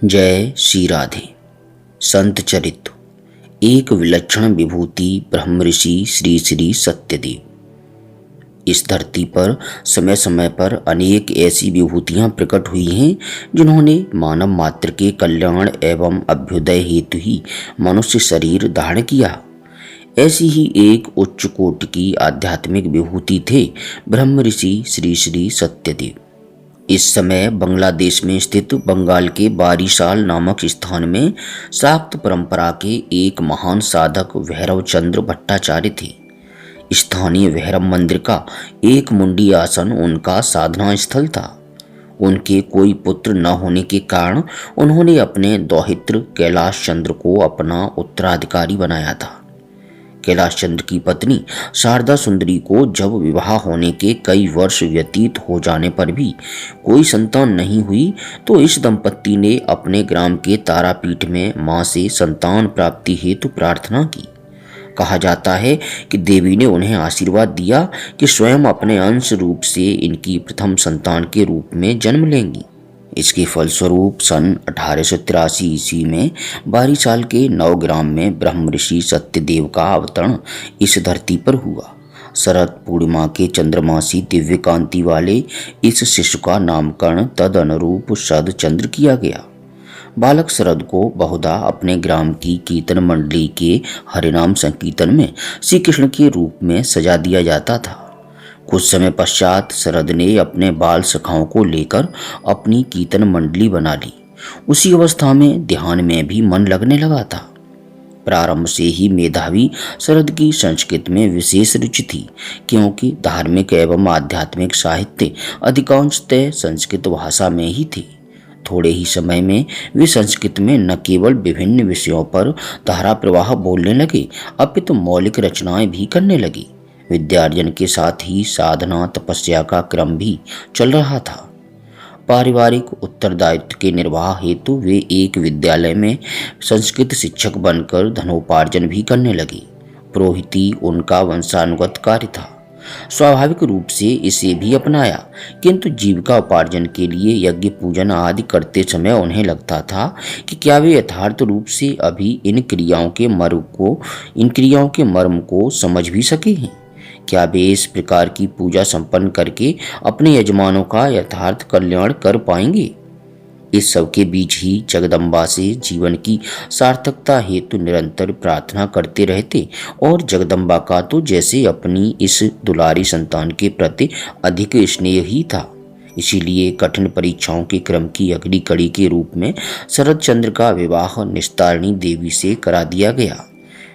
जय श्री राधे। संत चरित्र। एक विलक्षण विभूति ब्रह्म ऋषि श्री श्री सत्यदेव। इस धरती पर समय समय पर अनेक ऐसी विभूतियां प्रकट हुई हैं जिन्होंने मानव मात्र के कल्याण एवं अभ्युदय हेतु ही मनुष्य शरीर धारण किया। ऐसी ही एक उच्च कोटि की आध्यात्मिक विभूति थे ब्रह्म ऋषि श्री श्री सत्यदेव। इस समय बांग्लादेश में स्थित बंगाल के बारिशाल नामक स्थान में शाक्त परंपरा के एक महान साधक भैरव चंद्र भट्टाचार्य थे। स्थानीय भैरव मंदिर का एक मुंडी आसन उनका साधना स्थल था। उनके कोई पुत्र न होने के कारण उन्होंने अपने दौहित्र कैलाश चंद्र को अपना उत्तराधिकारी बनाया था। कैलाश चंद्र की पत्नी शारदा सुंदरी को जब विवाह होने के कई वर्ष व्यतीत हो जाने पर भी कोई संतान नहीं हुई तो इस दंपत्ति ने अपने ग्राम के तारापीठ में मां से संतान प्राप्ति हेतु प्रार्थना की। कहा जाता है कि देवी ने उन्हें आशीर्वाद दिया कि स्वयं अपने अंश रूप से इनकी प्रथम संतान के रूप में जन्म लेंगी। इसके फलस्वरूप सन 1883 ईस्वी में बारिशाल के नवग्राम में ब्रह्म ऋषि सत्यदेव का अवतरण इस धरती पर हुआ। शरद पूर्णिमा के चंद्रमासी दिव्य कांति वाले इस शिशु का नामकरण तद अनुरूप शरद चंद्र किया गया। बालक शरद को बहुधा अपने ग्राम की कीर्तन मंडली के हरिनाम संकीर्तन में श्री कृष्ण के रूप में सजा दिया जाता था। कुछ समय पश्चात शरद ने अपने बाल सखाओं को लेकर अपनी कीर्तन मंडली बना ली। उसी अवस्था में ध्यान में भी मन लगने लगा था। प्रारंभ से ही मेधावी शरद की संस्कृत में विशेष रुचि थी, क्योंकि धार्मिक एवं आध्यात्मिक साहित्य अधिकांशतः संस्कृत भाषा में ही थे। थोड़े ही समय में वे संस्कृत में न केवल विभिन्न विषयों पर धारा प्रवाह बोलने लगे, अपितु मौलिक रचनाएं भी करने लगे। विद्यार्जन के साथ ही साधना तपस्या का क्रम भी चल रहा था। पारिवारिक उत्तरदायित्व के निर्वाह हेतु वे एक विद्यालय में संस्कृत शिक्षक बनकर धनोपार्जन भी करने लगे। पुरोहिती उनका वंशानुगत कार्य था। स्वाभाविक रूप से इसे भी अपनाया, किंतु जीविका उपार्जन के लिए यज्ञ पूजन आदि करते समय उन्हें लगता था कि क्या वे यथार्थ रूप से अभी इन क्रियाओं के मर्म को समझ भी सके हैं। क्या वे इस प्रकार की पूजा संपन्न करके अपने यजमानों का यथार्थ कल्याण कर पाएंगे। इस सब के बीच ही जगदम्बा से जीवन की सार्थकता हेतु निरंतर प्रार्थना करते रहते और जगदम्बा का तो जैसे अपनी इस दुलारी संतान के प्रति अधिक स्नेह ही था। इसीलिए कठिन परीक्षाओं के क्रम की अगली कड़ी के रूप में शरद चंद्र का विवाह निस्तारिणी देवी से करा दिया गया।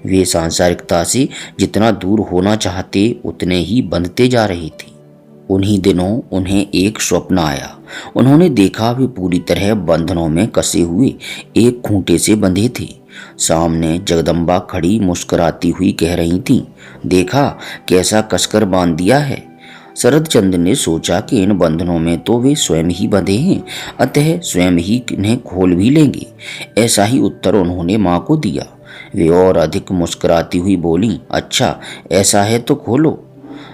वे सांसारिकता से जितना दूर होना चाहते उतने ही बंधते जा रहे थे। उन्हीं दिनों उन्हें एक स्वप्न आया। उन्होंने देखा वे पूरी तरह बंधनों में कसे हुए एक खूंटे से बंधे थे। सामने जगदम्बा खड़ी मुस्कुराती हुई कह रही थीं, देखा कैसा कसकर बांध दिया है। शरद चंद्र ने सोचा कि इन बंधनों में तो वे स्वयं ही बंधे हैं, अतः स्वयं ही इन्हें खोल भी लेंगे। ऐसा ही उत्तर उन्होंने माँ को दिया। वे और अधिक मुस्कुराती हुई बोली, अच्छा ऐसा है तो खोलो।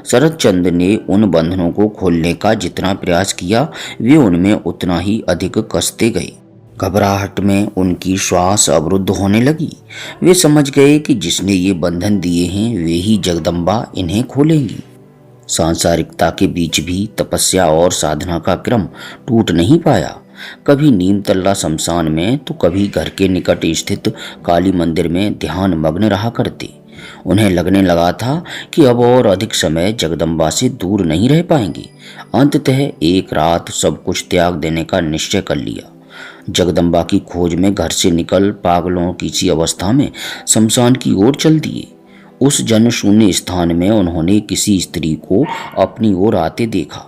शरद चंद्र ने उन बंधनों को खोलने का जितना प्रयास किया वे उनमें उतना ही अधिक कसते गए। घबराहट में उनकी श्वास अवरुद्ध होने लगी। वे समझ गए कि जिसने ये बंधन दिए हैं वे ही जगदम्बा इन्हें खोलेंगी। सांसारिकता के बीच भी तपस्या और साधना का क्रम टूट नहीं पाया। कभी नीम तल्ला शमशान में तो कभी घर के निकट स्थित काली मंदिर में ध्यान मग्न रहा करते। उन्हें लगने लगा था कि अब और अधिक समय जगदम्बा से दूर नहीं रह पाएंगे। अंततः एक रात सब कुछ त्याग देने का निश्चय कर लिया। जगदम्बा की खोज में घर से निकल पागलों की सी अवस्था में शमशान की ओर चल दिए। उस जनशून्य स्थान में उन्होंने किसी स्त्री को अपनी ओर आते देखा।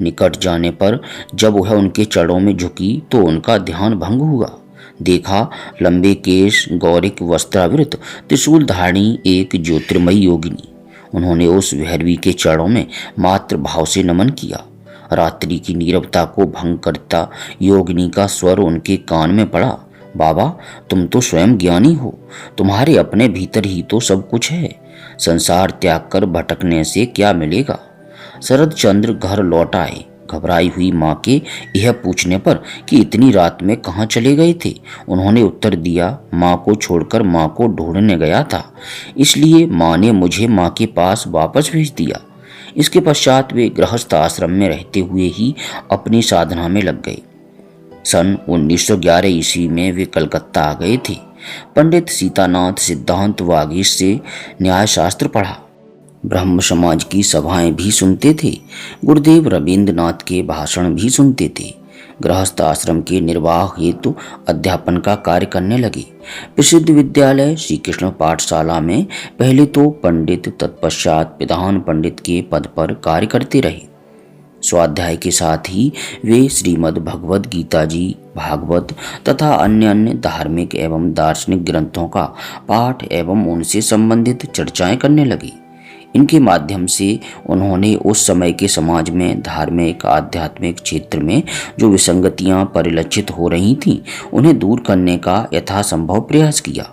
निकट जाने पर जब वह उनके चरणों में झुकी तो उनका ध्यान भंग हुआ। देखा लंबे केश गौरिक वस्त्रावृत त्रिशूल धारणी एक ज्योतिर्मयी योगिनी। उन्होंने उस भैरवी के चरणों में मात्र भाव से नमन किया। रात्रि की नीरवता को भंग करता योगिनी का स्वर उनके कान में पड़ा, बाबा तुम तो स्वयं ज्ञानी हो, तुम्हारे अपने भीतर ही तो सब कुछ है। संसार त्याग कर भटकने से क्या मिलेगा। शरद चंद्र घर लौट आए। घबराई हुई माँ के यह पूछने पर कि इतनी रात में कहाँ चले गए थे, उन्होंने उत्तर दिया, माँ को छोड़कर माँ को ढूंढने गया था, इसलिए माँ ने मुझे माँ के पास वापस भेज दिया। इसके पश्चात वे गृहस्थ आश्रम में रहते हुए ही अपनी साधना में लग गए। सन 1911 ईस्वी में वे कलकत्ता आ गए थे। पंडित सीतानाथ सिद्धांत वागीश से न्याय शास्त्र पढ़ा। ब्रह्म समाज की सभाएं भी सुनते थे। गुरुदेव रविंद्रनाथ के भाषण भी सुनते थे। गृहस्थ आश्रम के निर्वाह हेतु अध्यापन का कार्य करने लगे। प्रसिद्ध विद्यालय श्री कृष्ण पाठशाला में पहले तो पंडित, तत्पश्चात विधान पंडित के पद पर कार्य करते रहे। स्वाध्याय के साथ ही वे श्रीमद् भगवद गीता जी, भागवत तथा अन्य धार्मिक एवं दार्शनिक ग्रंथों का पाठ एवं उनसे संबंधित चर्चाएं करने लगे। इनके माध्यम से उन्होंने उस समय के समाज में धार्मिक आध्यात्मिक क्षेत्र में जो विसंगतियां परिलक्षित हो रही थीं, उन्हें दूर करने का यथासंभव प्रयास किया।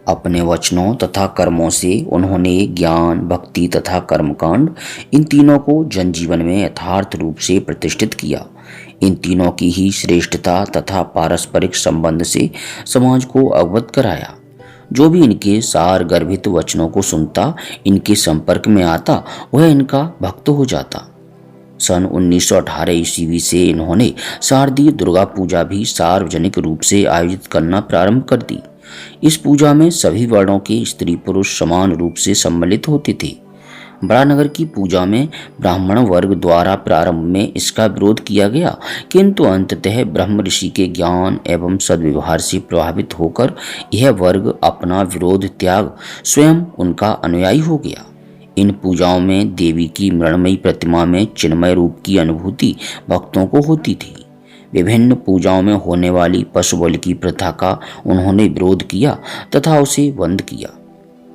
अपने वचनों तथा कर्मों से उन्होंने ज्ञान, भक्ति तथा कर्मकांड, इन तीनों को जनजीवन में यथार्थ रूप से प्रतिष्ठित किया। इन तीनों की ही श्रेष्ठता तथा पारस्परिक संबंध से समाज को अवगत कराया। जो भी इनके सार गर्भित वचनों को सुनता, इनके संपर्क में आता, वह इनका भक्त हो जाता। सन 1918 ईस्वी से इन्होंने शारदीय दुर्गा पूजा भी सार्वजनिक रूप से आयोजित करना प्रारंभ कर दी। इस पूजा में सभी वर्णों के स्त्री पुरुष समान रूप से सम्मिलित होते थे। बड़ानगर की पूजा में ब्राह्मण वर्ग द्वारा प्रारंभ में इसका विरोध किया गया, किंतु अंततः ब्रह्म ऋषि के ज्ञान एवं सद्व्यवहार से प्रभावित होकर यह वर्ग अपना विरोध त्याग स्वयं उनका अनुयायी हो गया। इन पूजाओं में देवी की मृण्मयी प्रतिमा में चिन्मय रूप की अनुभूति भक्तों को होती थी। विभिन्न पूजाओं में होने वाली पशु बलि की प्रथा का उन्होंने विरोध किया तथा उसे बंद किया।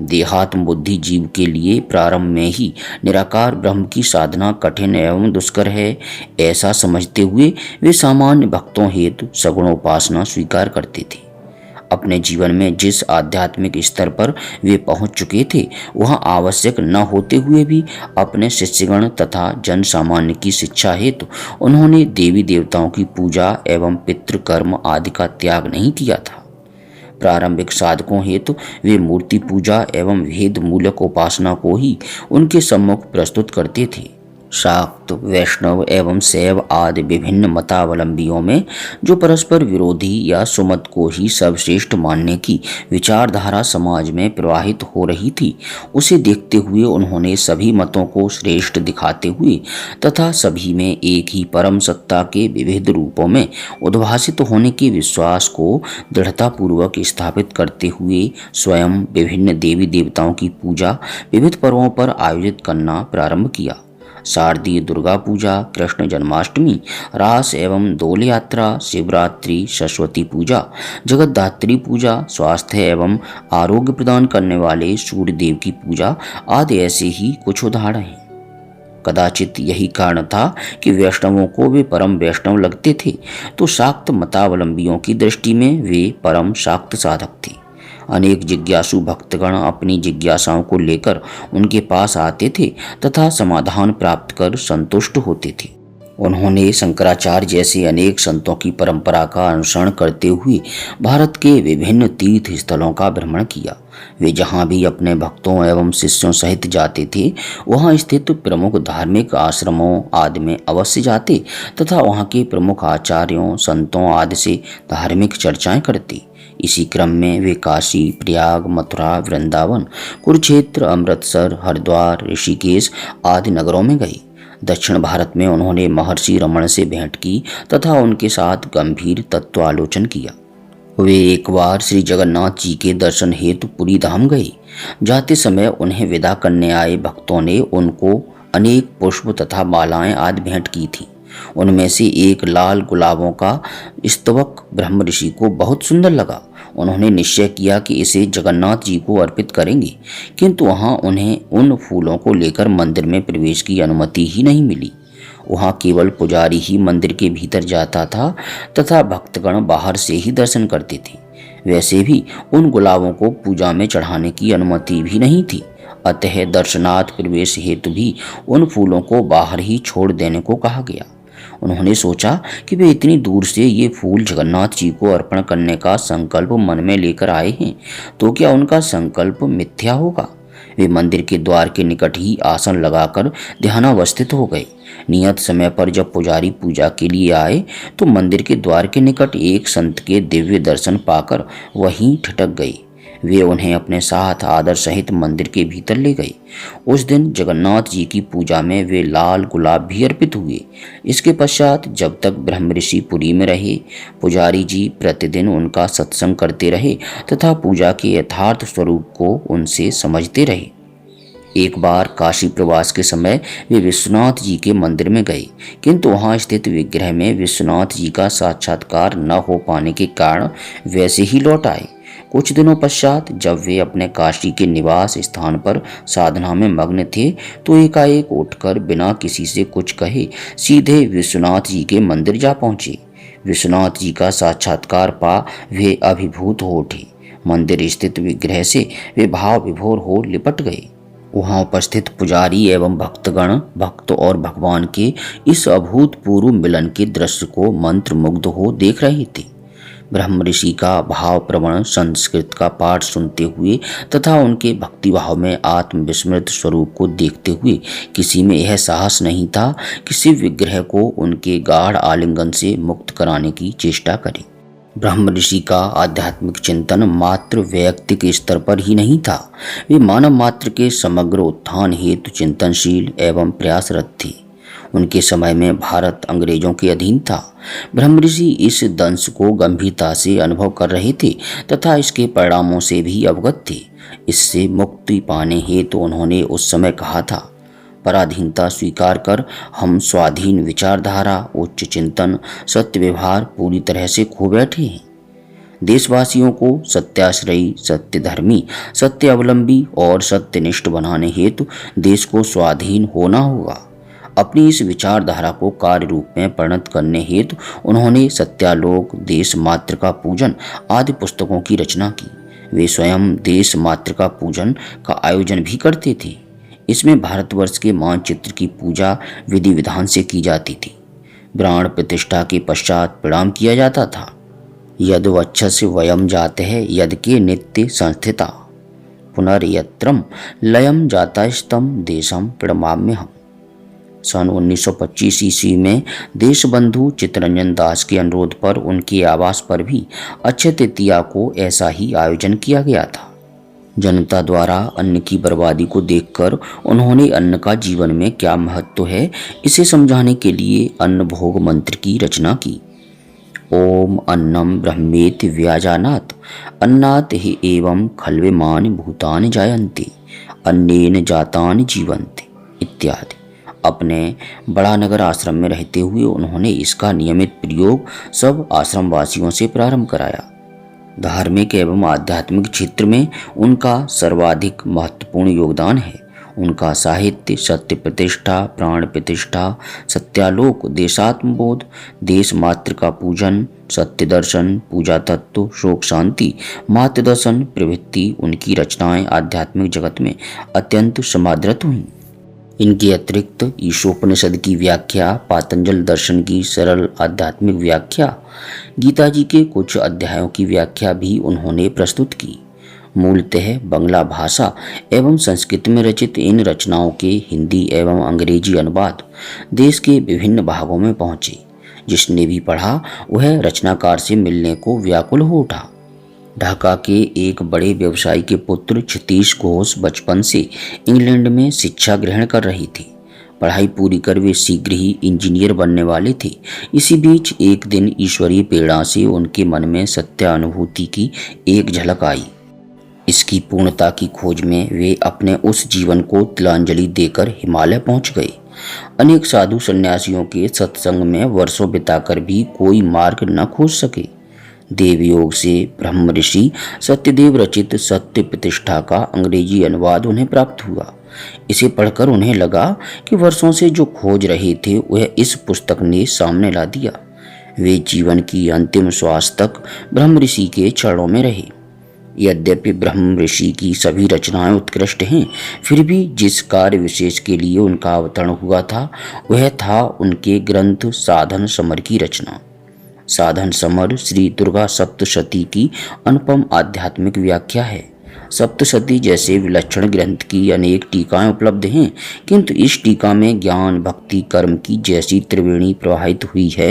देहात्म बुद्धि जीव के लिए प्रारंभ में ही निराकार ब्रह्म की साधना कठिन एवं दुष्कर है, ऐसा समझते हुए वे सामान्य भक्तों हेतु सगुण उपासना स्वीकार करते थे। अपने जीवन में जिस आध्यात्मिक स्तर पर वे पहुंच चुके थे, वहां आवश्यक न होते हुए भी अपने शिष्यगण तथा जन सामान्य की शिक्षा हेतु उन्होंने देवी देवताओं की पूजा एवं पितृकर्म आदि का त्याग नहीं किया था। प्रारंभिक साधकों हेतु वे मूर्ति पूजा एवं भेद मूलक उपासना को ही उनके सम्मुख प्रस्तुत करते थे। शाक्त, वैष्णव एवं शैव आदि विभिन्न मतावलंबियों में जो परस्पर विरोधी या सुमत को ही सर्वश्रेष्ठ मानने की विचारधारा समाज में प्रवाहित हो रही थी, उसे देखते हुए उन्होंने सभी मतों को श्रेष्ठ दिखाते हुए तथा सभी में एक ही परम सत्ता के विविध रूपों में उद्भासित होने के विश्वास को दृढ़तापूर्वक स्थापित करते हुए स्वयं विभिन्न देवी देवताओं की पूजा विविध पर्वों पर आयोजित करना प्रारंभ किया। शारदीय दुर्गा पूजा, कृष्ण जन्माष्टमी, रास एवं दोल यात्रा, शिवरात्रि, सरस्वती पूजा, जगद्धात्री पूजा, स्वास्थ्य एवं आरोग्य प्रदान करने वाले सूर्य देव की पूजा आदि ऐसे ही कुछ उदाहरण हैं। कदाचित यही कारण था कि वैष्णवों को वे परम वैष्णव लगते थे, तो शाक्त मतावलंबियों की दृष्टि में वे परम शाक्त साधक थे। अनेक जिज्ञासु भक्तगण अपनी जिज्ञासाओं को लेकर उनके पास आते थे तथा समाधान प्राप्त कर संतुष्ट होते थे। उन्होंने शंकराचार्य जैसे अनेक संतों की परंपरा का अनुसरण करते हुए भारत के विभिन्न तीर्थ स्थलों का भ्रमण किया। वे जहाँ भी अपने भक्तों एवं शिष्यों सहित जाते थे, वहाँ स्थित प्रमुख धार्मिक आश्रमों आदि में अवश्य जाते तथा वहाँ के प्रमुख आचार्यों, संतों आदि से धार्मिक चर्चाएं करते। इसी क्रम में वे काशी, प्रयाग, मथुरा, वृंदावन, कुरुक्षेत्र, अमृतसर, हरिद्वार, ऋषिकेश आदि नगरों में गए। दक्षिण भारत में उन्होंने महर्षि रमण से भेंट की तथा उनके साथ गंभीर तत्वालोचन किया। वे एक बार श्री जगन्नाथ जी के दर्शन हेतु पुरी धाम गए। जाते समय उन्हें विदा करने आए भक्तों ने उनको अनेक पुष्प तथा मालाएं आदि भेंट की थी। उनमें से एक लाल गुलाबों का स्तवक ब्रह्म ऋषि को बहुत सुंदर लगा। उन्होंने निश्चय किया कि इसे जगन्नाथ जी को अर्पित करेंगे, किंतु वहां उन्हें उन फूलों को लेकर मंदिर में प्रवेश की अनुमति ही नहीं मिली। वहां केवल पुजारी ही मंदिर के भीतर जाता था तथा भक्तगण बाहर से ही दर्शन करते थे। वैसे भी उन गुलाबों को पूजा में चढ़ाने की अनुमति भी नहीं थी, अतः दर्शनार्थ प्रवेश हेतु भी उन फूलों को बाहर ही छोड़ देने को कहा गया। उन्होंने सोचा कि वे इतनी दूर से ये फूल जगन्नाथ जी को अर्पण करने का संकल्प मन में लेकर आए हैं, तो क्या उनका संकल्प मिथ्या होगा। वे मंदिर के द्वार के निकट ही आसन लगाकर ध्यानावस्थित हो गए। नियत समय पर जब पुजारी पूजा के लिए आए तो मंदिर के द्वार के निकट एक संत के दिव्य दर्शन पाकर वहीं ठिठक गए। वे उन्हें अपने साथ आदर सहित मंदिर के भीतर ले गए। उस दिन जगन्नाथ जी की पूजा में वे लाल गुलाब भी अर्पित हुए। इसके पश्चात जब तक ब्रह्मऋषि पुरी में रहे, पुजारी जी प्रतिदिन उनका सत्संग करते रहे तथा पूजा के यथार्थ स्वरूप को उनसे समझते रहे। एक बार काशी प्रवास के समय वे विश्वनाथ जी के मंदिर में गए, किंतु वहां स्थित विग्रह में विश्वनाथ जी का साक्षात्कार न हो पाने के कारण वैसे ही लौट आए। कुछ दिनों पश्चात जब वे अपने काशी के निवास स्थान पर साधना में मग्न थे तो एकाएक उठकर बिना किसी से कुछ कहे सीधे विश्वनाथ जी के मंदिर जा पहुंचे। विश्वनाथ जी का साक्षात्कार पा वे अभिभूत हो उठे। मंदिर स्थित विग्रह से वे भाव विभोर हो लिपट गए। वहां उपस्थित पुजारी एवं भक्तगण भक्त और भगवान के इस अभूतपूर्व मिलन के दृश्य को मंत्रमुग्ध हो देख रहे थे। ब्रह्मऋषि का भाव प्रवण संस्कृत का पाठ सुनते हुए तथा उनके भक्तिभाव में आत्मविस्मृत स्वरूप को देखते हुए किसी में यह साहस नहीं था कि शिव विग्रह को उनके गाढ़ आलिंगन से मुक्त कराने की चेष्टा करे। ब्रह्मऋषि का आध्यात्मिक चिंतन मात्र वैयक्तिक स्तर पर ही नहीं था, वे मानव मात्र के समग्र उत्थान हेतु चिंतनशील एवं प्रयासरत थे। उनके समय में भारत अंग्रेजों के अधीन था। ब्रह्मऋषि इस दंश को गंभीरता से अनुभव कर रहे थे तथा इसके परिणामों से भी अवगत थे। इससे मुक्ति पाने हेतु उन्होंने उस समय कहा था, पराधीनता स्वीकार कर हम स्वाधीन विचारधारा, उच्च चिंतन, सत्य व्यवहार पूरी तरह से खो बैठे हैं। देशवासियों को सत्याश्रयी, सत्यधर्मी, सत्य अवलंबी और सत्यनिष्ठ बनाने हेतु देश को स्वाधीन होना होगा। अपनी इस विचारधारा को कार्य रूप में परिणत करने हेतु उन्होंने सत्यालोक, देश मात्र का पूजन आदि पुस्तकों की रचना की। वे स्वयं देश मात्र का पूजन का आयोजन भी करते थे। इसमें भारतवर्ष के मानचित्र की पूजा विधि विधान से की जाती थी। प्राण प्रतिष्ठा के पश्चात प्रणाम किया जाता था। यद वक्षस्य वयम जाते है यद के नित्य संस्थिता पुनर्यत्रम लयम जातास्तम देशम प्रणमाम्य हम। सन 1925 ईस्वी में देशबंधु चित्तरंजन दास के अनुरोध पर उनके आवास पर भी अक्षय तृतीया को ऐसा ही आयोजन किया गया था। जनता द्वारा अन्न की बर्बादी को देखकर उन्होंने अन्न का जीवन में क्या महत्व है इसे समझाने के लिए अन्न भोग मंत्र की रचना की। ओम अन्नम ब्रह्मेति व्याजानात् अन्नात् हि एवं खल्वेमानि भूतानि जायन्ते अन्नेन जातानि जीवन्ते इत्यादि। अपने बड़ा नगर आश्रम में रहते हुए उन्होंने इसका नियमित प्रयोग सब आश्रम वासियों से प्रारंभ कराया। धार्मिक एवं आध्यात्मिक क्षेत्र में उनका सर्वाधिक महत्वपूर्ण योगदान है। उनका साहित्य सत्य प्रतिष्ठा, प्राण प्रतिष्ठा, सत्यालोक, देशात्मबोध, देश मात्र का पूजन, सत्य दर्शन, पूजा तत्व, शोक शांति, मातृ दर्शन प्रभृति उनकी रचनाएं आध्यात्मिक जगत में अत्यंत समादृत हुई। इनके अतिरिक्त ईशोपनिषद की व्याख्या, पातंजल दर्शन की सरल आध्यात्मिक व्याख्या, गीता जी के कुछ अध्यायों की व्याख्या भी उन्होंने प्रस्तुत की। मूलतः बंगला भाषा एवं संस्कृत में रचित इन रचनाओं के हिंदी एवं अंग्रेजी अनुवाद देश के विभिन्न भागों में पहुंचे। जिसने भी पढ़ा वह रचनाकार से मिलने को व्याकुल हो उठा। ढाका के एक बड़े व्यवसायी के पुत्र क्षितीश घोष बचपन से इंग्लैंड में शिक्षा ग्रहण कर रही थी। पढ़ाई पूरी कर वे शीघ्र ही इंजीनियर बनने वाले थे। इसी बीच एक दिन ईश्वरीय प्रेरणा से उनके मन में सत्यानुभूति की एक झलक आई। इसकी पूर्णता की खोज में वे अपने उस जीवन को तिलांजलि देकर हिमालय पहुंच गए। अनेक साधु सन्यासियों के सत्संग में वर्षों बिताकर भी कोई मार्ग न खोज सके। देवयोग से ब्रह्म ऋषि सत्यदेव रचित सत्य प्रतिष्ठा का अंग्रेजी अनुवाद उन्हें प्राप्त हुआ। इसे पढ़कर उन्हें लगा कि वर्षों से जो खोज रहे थे वह इस पुस्तक ने सामने ला दिया। वे जीवन की अंतिम श्वास तक ब्रह्म ऋषि के चरणों में रहे। यद्यपि ब्रह्म ऋषि की सभी रचनाएं उत्कृष्ट हैं, फिर भी जिस कार्य विशेष के लिए उनका अवतरण हुआ था वह था उनके ग्रंथ साधन समर की रचना। साधन समर श्री दुर्गा सप्तशती की अनुपम आध्यात्मिक व्याख्या है। सप्तशती जैसे विलक्षण ग्रंथ की अनेक टीकाएं उपलब्ध हैं, किंतु इस टीका में ज्ञान भक्ति कर्म की जैसी त्रिवेणी प्रवाहित हुई है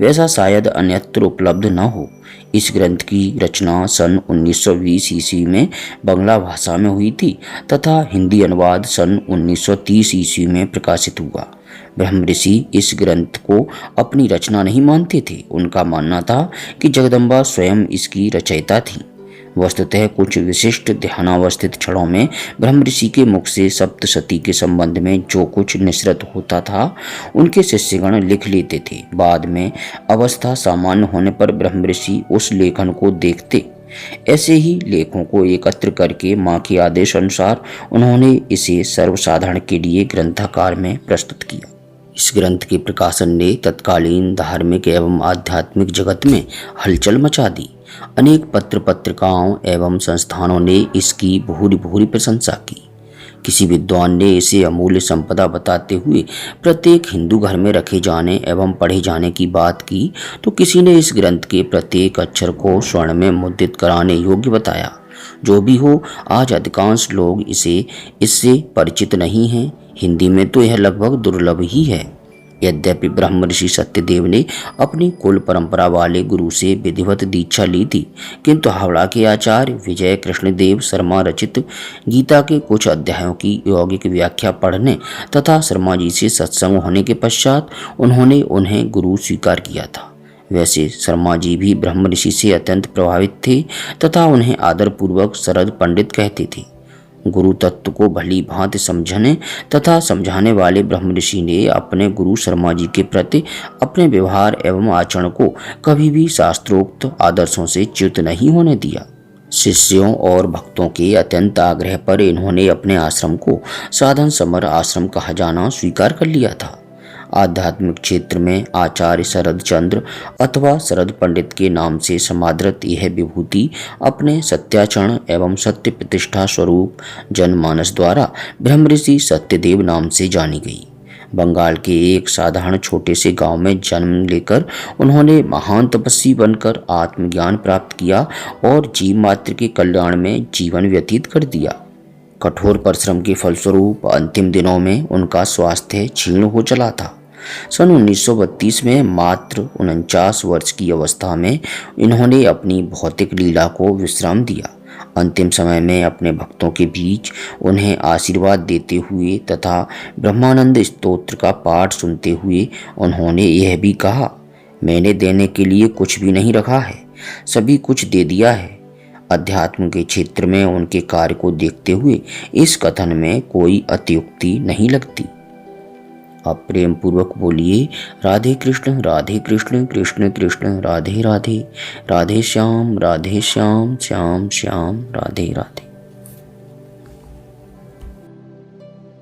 वैसा शायद अन्यत्र उपलब्ध न हो। इस ग्रंथ की रचना सन 1920 ईस्वी में बंगला भाषा में हुई थी तथा हिंदी अनुवाद सन 1930 ईस्वी में प्रकाशित हुआ। ब्रह्म ऋषि इस ग्रंथ को अपनी रचना नहीं मानते थे। उनका मानना था कि जगदम्बा स्वयं इसकी रचयिता थी। वस्तुतः कुछ विशिष्ट ध्यानावस्थित क्षणों में ब्रह्म ऋषि के मुख से सप्तशती के संबंध में जो कुछ निसृत होता था उनके शिष्यगण लिख लेते थे। बाद में अवस्था सामान्य होने पर ब्रह्म ऋषि उस लेखन को देखते। ऐसे ही लेखों को एकत्र करके मां के आदेश अनुसार उन्होंने इसे सर्वसाधारण के लिए ग्रंथाकार में प्रस्तुत किया। इस ग्रंथ के प्रकाशन ने तत्कालीन धार्मिक एवं आध्यात्मिक जगत में हलचल मचा दी। अनेक पत्र पत्रिकाओं एवं संस्थानों ने इसकी भूरि भूरि प्रशंसा की। किसी विद्वान ने इसे अमूल्य संपदा बताते हुए प्रत्येक हिंदू घर में रखे जाने एवं पढ़े जाने की बात की, तो किसी ने इस ग्रंथ के प्रत्येक अक्षर को स्वर्ण में मुद्रित कराने योग्य बताया। जो भी हो, आज अधिकांश लोग इससे परिचित नहीं हैं। हिंदी में तो यह लगभग दुर्लभ ही है। यद्यपि ब्रह्म ऋषि सत्यदेव ने अपनी कुल परंपरा वाले गुरु से विधिवत दीक्षा ली थी, किंतु हावड़ा के आचार्य विजय कृष्णदेव शर्मा रचित गीता के कुछ अध्यायों की यौगिक व्याख्या पढ़ने तथा शर्मा जी से सत्संग होने के पश्चात उन्होंने उन्हें गुरु स्वीकार किया था। वैसे शर्मा जी भी ब्रह्म ऋषि से अत्यंत प्रभावित थे तथा उन्हें आदरपूर्वक शरद पंडित कहते थे। गुरु तत्व को भली भांति समझने तथा समझाने वाले ब्रह्म ऋषि ने अपने गुरु शर्मा जी के प्रति अपने व्यवहार एवं आचरण को कभी भी शास्त्रोक्त आदर्शों से च्युत नहीं होने दिया। शिष्यों और भक्तों के अत्यंत आग्रह पर इन्होंने अपने आश्रम को साधन समर आश्रम कहा जाना स्वीकार कर लिया था। आध्यात्मिक क्षेत्र में आचार्य शरद चंद्र अथवा शरद पंडित के नाम से समादृत यह विभूति अपने सत्याचरण एवं सत्य प्रतिष्ठा स्वरूप जनमानस द्वारा ब्रह्म ऋषि सत्यदेव नाम से जानी गई। बंगाल के एक साधारण छोटे से गांव में जन्म लेकर उन्होंने महान तपस्वी बनकर आत्मज्ञान प्राप्त किया और जीव मात्र के कल्याण में जीवन व्यतीत कर दिया। कठोर परिश्रम के फलस्वरूप अंतिम दिनों में उनका स्वास्थ्य क्षीण हो चला था। सन 1932 में मात्र 49 वर्ष की अवस्था में इन्होंने अपनी भौतिक लीला को विश्राम दिया। अंतिम समय में अपने भक्तों के बीच उन्हें आशीर्वाद देते हुए तथा ब्रह्मानंद स्तोत्र का पाठ सुनते हुए उन्होंने यह भी कहा, मैंने देने के लिए कुछ भी नहीं रखा है, सभी कुछ दे दिया है। अध्यात्म के क्षेत्र में उनके कार्य को देखते हुए इस कथन में कोई अतियुक्ति नहीं लगती। आप प्रेम पूर्वक बोलिए, राधे कृष्ण कृष्ण कृष्ण राधे राधे, राधे श्याम श्याम श्याम राधे राधे।